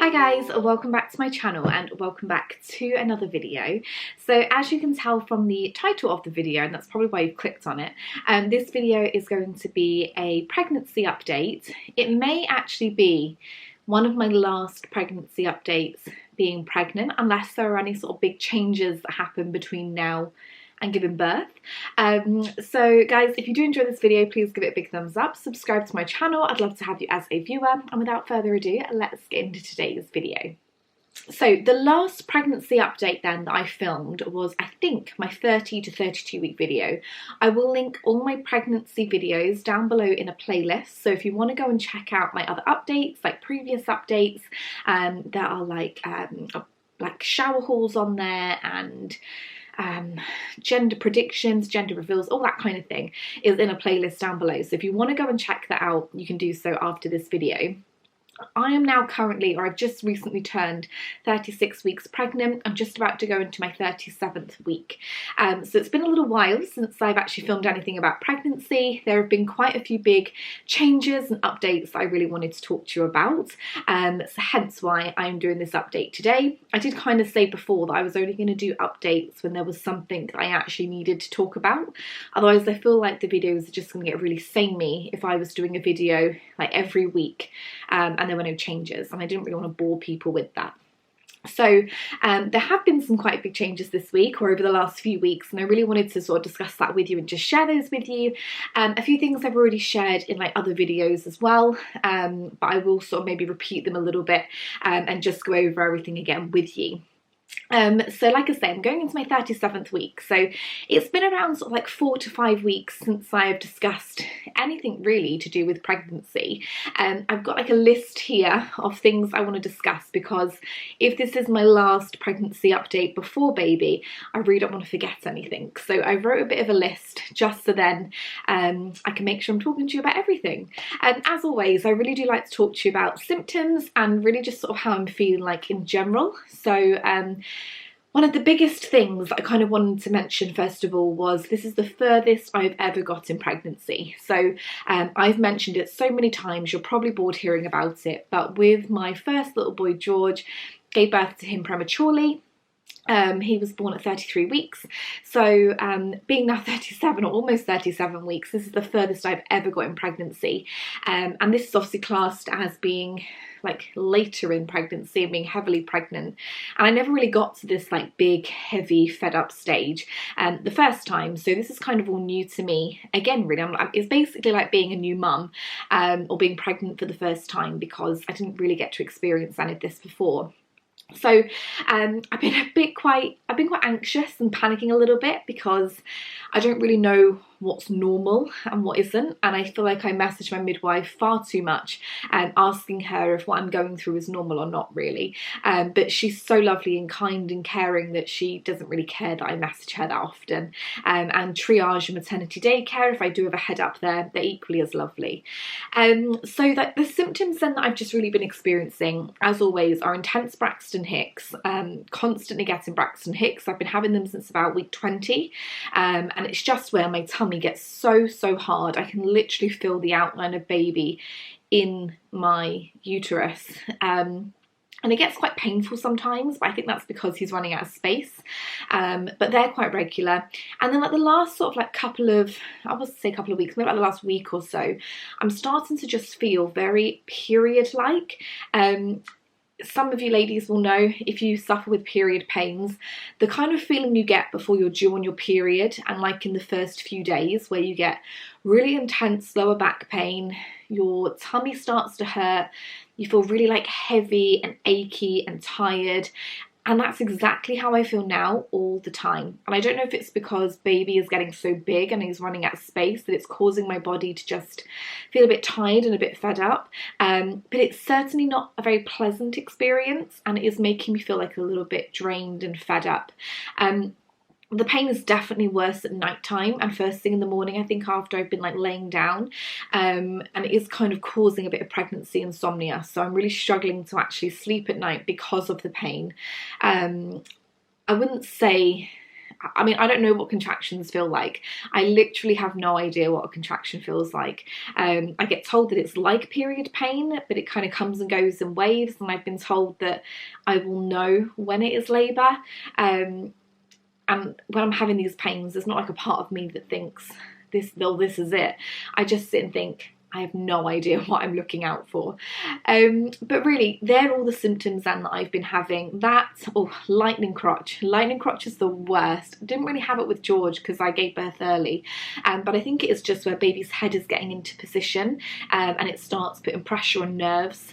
Hi guys, welcome back to my channel and welcome back to another video. So as you can tell from the title of the video, and that's probably why you've clicked on it, this video is going to be a pregnancy update. It may actually be one of my last pregnancy updates being pregnant, unless there are any sort of big changes that happen between now and giving birth. So guys, if you do enjoy this video, please give it a big thumbs up, subscribe to my channel. I'd love to have you as a viewer, and without further ado, let's get into today's video. So the last pregnancy update then that I filmed was, I think, my 30 to 32 week video. I will link all my pregnancy videos down below in a playlist, so if you want to go and check out my other updates, like previous updates, there are like shower hauls on there, and gender predictions, gender reveals, all that kind of thing is in a playlist down below. So if you want to go and check that out, you can do so after this video. I am now currently, or I've just recently turned 36 weeks pregnant. I'm just about to go into my 37th week. So it's been a little while since I've actually filmed anything about pregnancy. There have been quite a few big changes and updates that I really wanted to talk to you about. So hence why I'm doing this update today. I did kind of say before that I was only going to do updates when there was something that I actually needed to talk about. Otherwise, I feel like the videos are just going to get really samey if I was doing a video like every week. And there were no changes, and I didn't really want to bore people with that. So there have been some quite big changes this week, or over the last few weeks, and I really wanted to sort of discuss that with you and just share those with you. A few things I've already shared in like other videos as well, but I will sort of maybe repeat them a little bit and just go over everything again with you. So like I say, I'm going into my 37th week, so it's been around sort of like 4 to 5 weeks since I've discussed anything really to do with pregnancy. I've got like a list here of things I want to discuss, because if this is my last pregnancy update before baby, I really don't want to forget anything. So I wrote a bit of a list just so then I can make sure I'm talking to you about everything. As always, I really do like to talk to you about symptoms and really just sort of how I'm feeling like in general. So one of the biggest things that I kind of wanted to mention first of all was this is the furthest I've ever got in pregnancy. So I've mentioned it so many times, you're probably bored hearing about it, but with my first little boy George, gave birth to him prematurely. He was born at 33 weeks, so being now 37 or almost 37 weeks, this is the furthest I've ever got in pregnancy, and this is obviously classed as being like later in pregnancy and being heavily pregnant, and I never really got to this like big heavy fed up stage the first time, so this is kind of all new to me again really. It's basically like being a new mum or being pregnant for the first time, because I didn't really get to experience any of this before. So I've been quite anxious and panicking a little bit, because I don't really know what's normal and what isn't, and I feel like I message my midwife far too much asking her if what I'm going through is normal or not really, but she's so lovely and kind and caring that she doesn't really care that I message her that often, and triage and maternity daycare, if I do ever head up there, they're equally as lovely. So that the symptoms then that I've just really been experiencing, as always, are intense Braxton Hicks, constantly getting Braxton Hicks. I've been having them since about week 20, and it's just where my tummy gets so hard. I can literally feel the outline of baby in my uterus, and it gets quite painful sometimes, but I think that's because he's running out of space, but they're quite regular. And then like the last sort of like couple of weeks, maybe like the last week or so, I'm starting to just feel very period-like. Some of you ladies will know, if you suffer with period pains, the kind of feeling you get before you're due on your period, and like in the first few days, where you get really intense lower back pain, your tummy starts to hurt, you feel really like heavy and achy and tired. And that's exactly how I feel now all the time. And I don't know if it's because baby is getting so big and he's running out of space that it's causing my body to just feel a bit tired and a bit fed up. But it's certainly not a very pleasant experience, and it is making me feel like a little bit drained and fed up. The pain is definitely worse at night time and first thing in the morning, I think, after I've been like laying down, and it is kind of causing a bit of pregnancy insomnia, so I'm really struggling to actually sleep at night because of the pain. I wouldn't say I mean, I don't know what contractions feel like. I literally have no idea what a contraction feels like. I get told that it's like period pain, but it kind of comes and goes in waves, and I've been told that I will know when it is labour. And when I'm having these pains, there's not like a part of me that thinks this is it. I just sit and think, I have no idea what I'm looking out for. But really, they're all the symptoms then that I've been having. Lightning crotch. Lightning crotch is the worst. Didn't really have it with George because I gave birth early. But I think it is just where baby's head is getting into position, and it starts putting pressure on nerves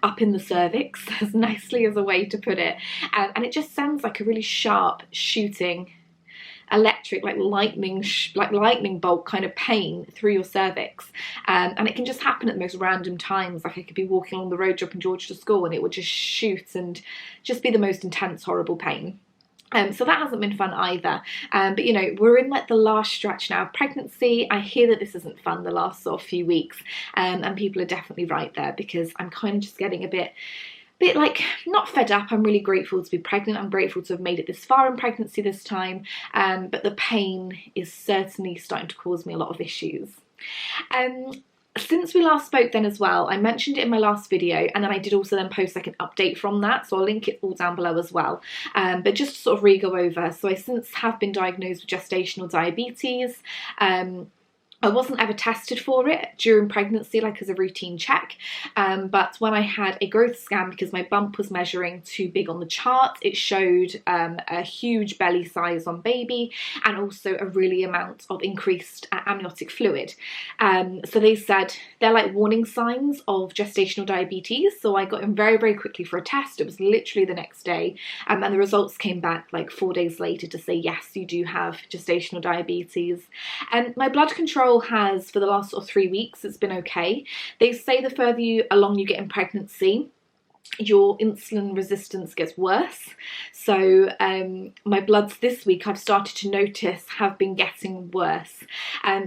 up in the cervix, as nicely as a way to put it. And it just sounds like a really sharp shooting electric, like lightning bolt kind of pain through your cervix, and it can just happen at the most random times. Like I could be walking along the road dropping George to school and it would just shoot and just be the most intense, horrible pain. So that hasn't been fun either. But you know, we're in like the last stretch now of pregnancy. I hear that this isn't fun the last sort of few weeks, and people are definitely right there, because I'm kind of just getting a bit like, not fed up. I'm really grateful to be pregnant. I'm grateful to have made it this far in pregnancy this time, but the pain is certainly starting to cause me a lot of issues. Since we last spoke then as well, I mentioned it in my last video, and then I did also then post like an update from that, so I'll link it all down below as well. But just to sort of re-go over, so I since have been diagnosed with gestational diabetes. I wasn't ever tested for it during pregnancy, like as a routine check, but when I had a growth scan, because my bump was measuring too big on the chart, it showed a huge belly size on baby, and also a really amount of increased amniotic fluid. So they said they're like warning signs of gestational diabetes, so I got in very, very quickly for a test. It was literally the next day, and the results came back like 4 days later to say, yes, you do have gestational diabetes. And my blood control has, for the last sort of 3 weeks, it's been okay. They say the further along you get in pregnancy, your insulin resistance gets worse. So my bloods this week, I've started to notice, have been getting worse.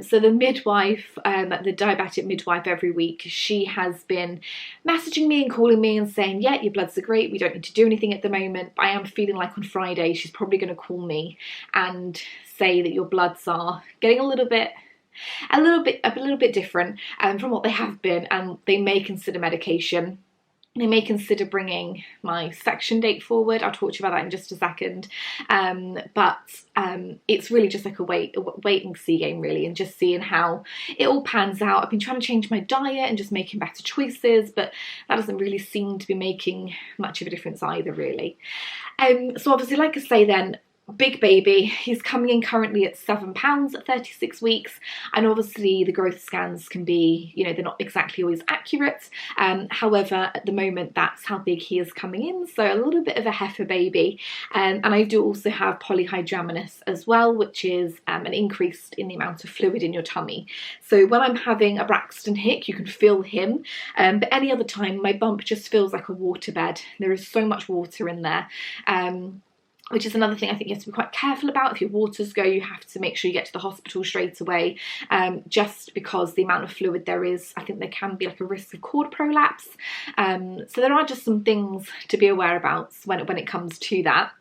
So the midwife, the diabetic midwife every week, she has been messaging me and calling me and saying, yeah, your bloods are great, we don't need to do anything at the moment. But I am feeling like on Friday she's probably going to call me and say that your bloods are getting a little bit different from what they have been, and they may consider medication. They may consider bringing my section date forward. I'll talk to you about that in just a second. But it's really just like a wait and see game, really, and just seeing how it all pans out. I've been trying to change my diet and just making better choices, but that doesn't really seem to be making much of a difference either, really. So obviously, like I say then, big baby, he's coming in currently at 7 pounds at 36 weeks, and obviously the growth scans can be, you know, they're not exactly always accurate. However, at the moment, that's how big he is coming in, so a little bit of a heifer baby. And I do also have polyhydramnios as well, which is an increase in the amount of fluid in your tummy. So when I'm having a Braxton Hick, you can feel him, but any other time my bump just feels like a waterbed. There is so much water in there. Which is another thing I think you have to be quite careful about. If your waters go, you have to make sure you get to the hospital straight away, just because the amount of fluid there is, I think there can be like a risk of cord prolapse. So there are just some things to be aware about when it comes to that.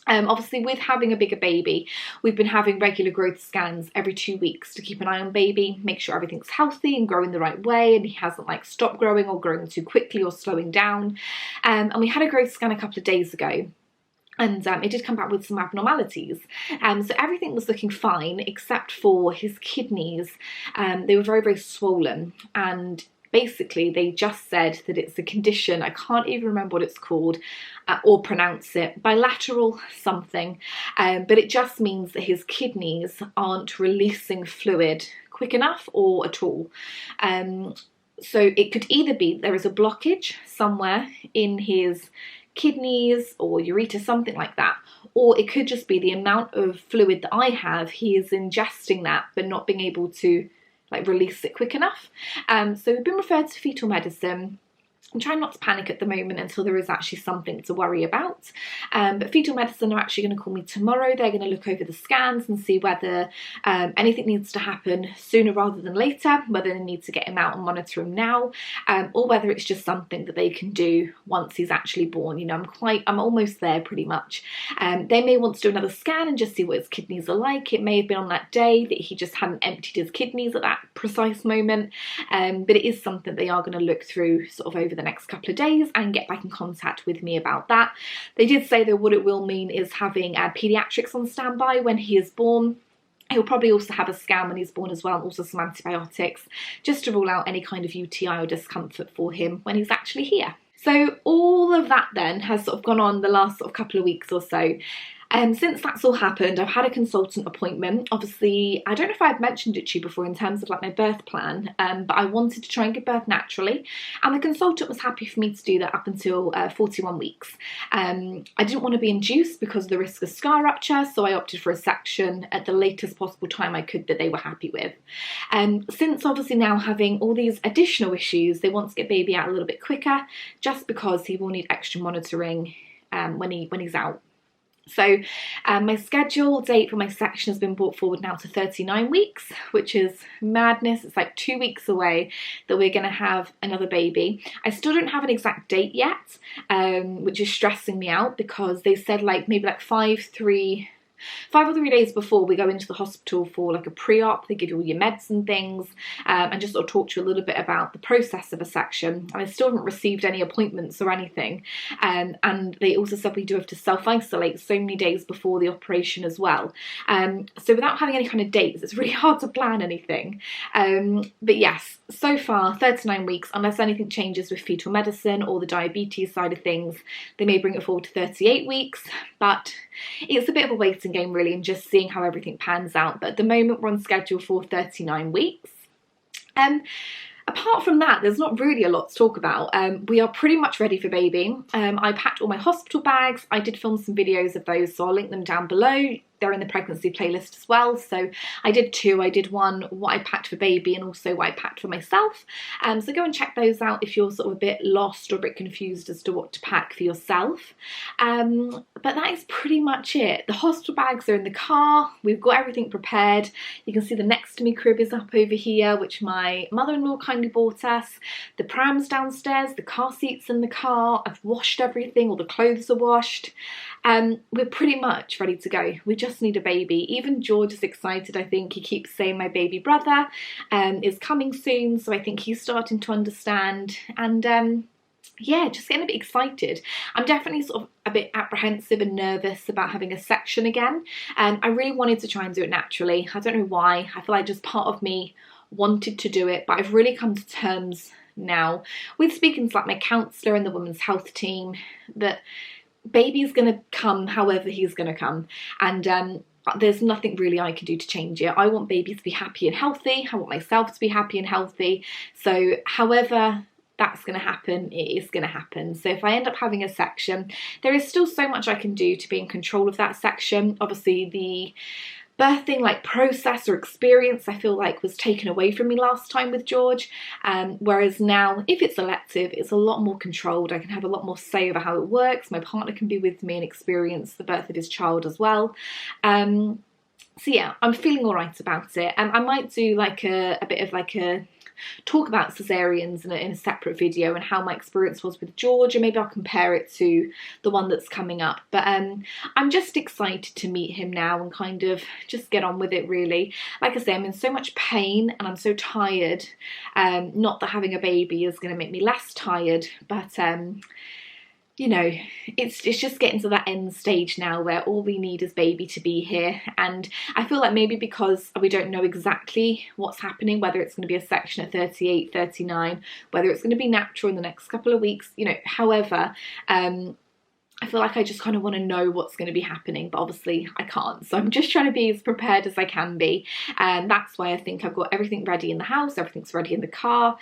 Obviously, with having a bigger baby, we've been having regular growth scans every 2 weeks to keep an eye on baby, make sure everything's healthy and growing the right way, and he hasn't like stopped growing or growing too quickly or slowing down. And we had a growth scan a couple of days ago, and it did come back with some abnormalities. So everything was looking fine except for his kidneys. They were very, very swollen, and basically they just said that it's a condition, I can't even remember what it's called or pronounce it, bilateral something, but it just means that his kidneys aren't releasing fluid quick enough or at all. So it could either be there is a blockage somewhere in his kidneys or ureter, something like that, or it could just be the amount of fluid that I have, he is ingesting that but not being able to like release it quick enough. So we've been referred to fetal medicine. I'm trying not to panic at the moment until there is actually something to worry about. But fetal medicine are actually going to call me tomorrow. They're going to look over the scans and see whether anything needs to happen sooner rather than later, whether they need to get him out and monitor him now, or whether it's just something that they can do once he's actually born. You know, I'm almost there pretty much. They may want to do another scan and just see what his kidneys are like. It may have been on that day that he just hadn't emptied his kidneys at that precise moment, but it is something they are going to look through sort of over the next couple of days and get back in contact with me about that. They did say that what it will mean is having paediatrics on standby when he is born. He'll probably also have a scan when he's born as well, and also some antibiotics, just to rule out any kind of UTI or discomfort for him when he's actually here. So all of that then has sort of gone on the last sort of couple of weeks or so. And since that's all happened, I've had a consultant appointment. Obviously, I don't know if I've mentioned it to you before in terms of like my birth plan, but I wanted to try and give birth naturally. And the consultant was happy for me to do that up until 41 weeks. I didn't want to be induced because of the risk of scar rupture, so I opted for a section at the latest possible time I could that they were happy with. Since obviously now having all these additional issues, they want to get baby out a little bit quicker, just because he will need extra monitoring when he's out. So my schedule date for my section has been brought forward now to 39 weeks, which is madness. It's like 2 weeks away that we're going to have another baby. I still don't have an exact date yet, which is stressing me out, because they said like maybe like 5 or 3 days before we go into the hospital for like a pre-op. They give you all your meds and things, and just sort of talk to you a little bit about the process of a section. And I still haven't received any appointments or anything, and they also said we do have to self-isolate so many days before the operation as well. So without having any kind of dates, it's really hard to plan anything. But yes, so far 39 weeks, unless anything changes with fetal medicine or the diabetes side of things. They may bring it forward to 38 weeks, but it's a bit of a waiting game really, and just seeing how everything pans out. But at the moment we're on schedule for 39 weeks. Apart from that, there's not really a lot to talk about. We are pretty much ready for baby. I packed all my hospital bags. I did film some videos of those, so I'll link them down below. They're in the pregnancy playlist as well. So I did two. I did one, what I packed for baby, and also what I packed for myself. So go and check those out if you're sort of a bit lost or a bit confused as to what to pack for yourself. But that is pretty much it. The hospital bags are in the car. We've got everything prepared. You can see the next to me crib is up over here, which my mother-in-law kindly bought us. The pram's downstairs, the car seat's in the car. I've washed everything, all the clothes are washed. We're pretty much ready to go. We just need a baby. Even George is excited. I think he keeps saying my baby brother is coming soon, so I think he's starting to understand, and yeah, just getting a bit excited. I'm definitely sort of a bit apprehensive and nervous about having a section again. I really wanted to try and do it naturally. I don't know why. I feel like just part of me wanted to do it, but I've really come to terms now with speaking to like my counsellor and the women's health team that baby's gonna come however he's gonna come, and there's nothing really I can do to change it. I want baby to be happy and healthy. I want myself to be happy and healthy. So however that's going to happen, it is going to happen. So if I end up having a section, there is still so much I can do to be in control of that section. Obviously the birthing like process or experience I feel like was taken away from me last time with George, whereas now if it's elective it's a lot more controlled. I can have a lot more say over how it works. My partner can be with me and experience the birth of his child as well. So yeah, I'm feeling all right about it. I might do like a bit of like a talk about cesareans in a separate video and how my experience was with George, and maybe I'll compare it to the one that's coming up. But I'm just excited to meet him now and kind of just get on with it really. Like I say, I'm in so much pain and I'm so tired. Not that having a baby is going to make me less tired, but you know, it's just getting to that end stage now where all we need is baby to be here. And I feel like maybe because we don't know exactly what's happening, whether it's going to be a section at 38, 39, whether it's going to be natural in the next couple of weeks, you know, however, I feel like I just kind of want to know what's going to be happening, but obviously I can't. So I'm just trying to be as prepared as I can be. And that's why I think I've got everything ready in the house, everything's ready in the car.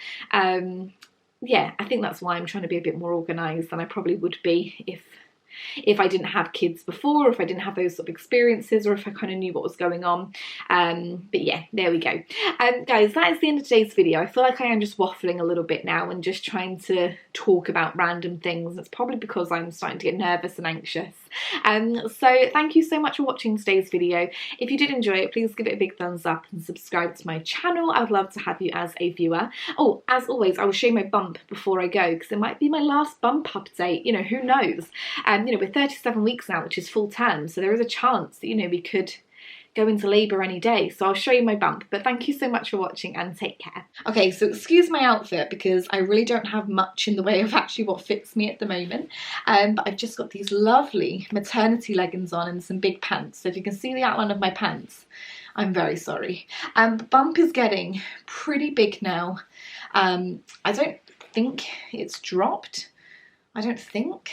Yeah, I think that's why I'm trying to be a bit more organised than I probably would be if if I didn't have kids before, or if I didn't have those sort of experiences, or if I kind of knew what was going on. But yeah, there we go. Guys, that is the end of today's video. I feel like I am just waffling a little bit now and just trying to talk about random things. It's probably because I'm starting to get nervous and anxious. So thank you so much for watching today's video. If you did enjoy it, please give it a big thumbs up and subscribe to my channel. I'd love to have you as a viewer. Oh, as always, I will show you my bump before I go, because it might be my last bump update. You know, who knows? You know, we're 37 weeks now, which is full term, so there is a chance that, you know, we could go into labour any day. So I'll show you my bump, but thank you so much for watching and take care. Okay, so excuse my outfit because I really don't have much in the way of actually what fits me at the moment, but I've just got these lovely maternity leggings on and some big pants. So if you can see the outline of my pants, I'm very sorry. Bump is getting pretty big now. I don't think it's dropped. I don't think.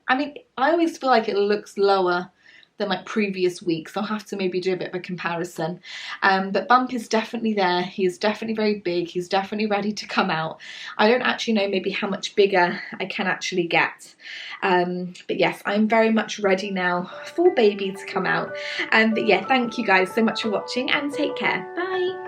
I mean, I always feel like it looks lower than like previous weeks. I'll have to maybe do a bit of a comparison. But bump is definitely there. He is definitely very big. He's definitely ready to come out. I don't actually know maybe how much bigger I can actually get. But yes, I'm very much ready now for baby to come out. But yeah, thank you guys so much for watching and take care. Bye.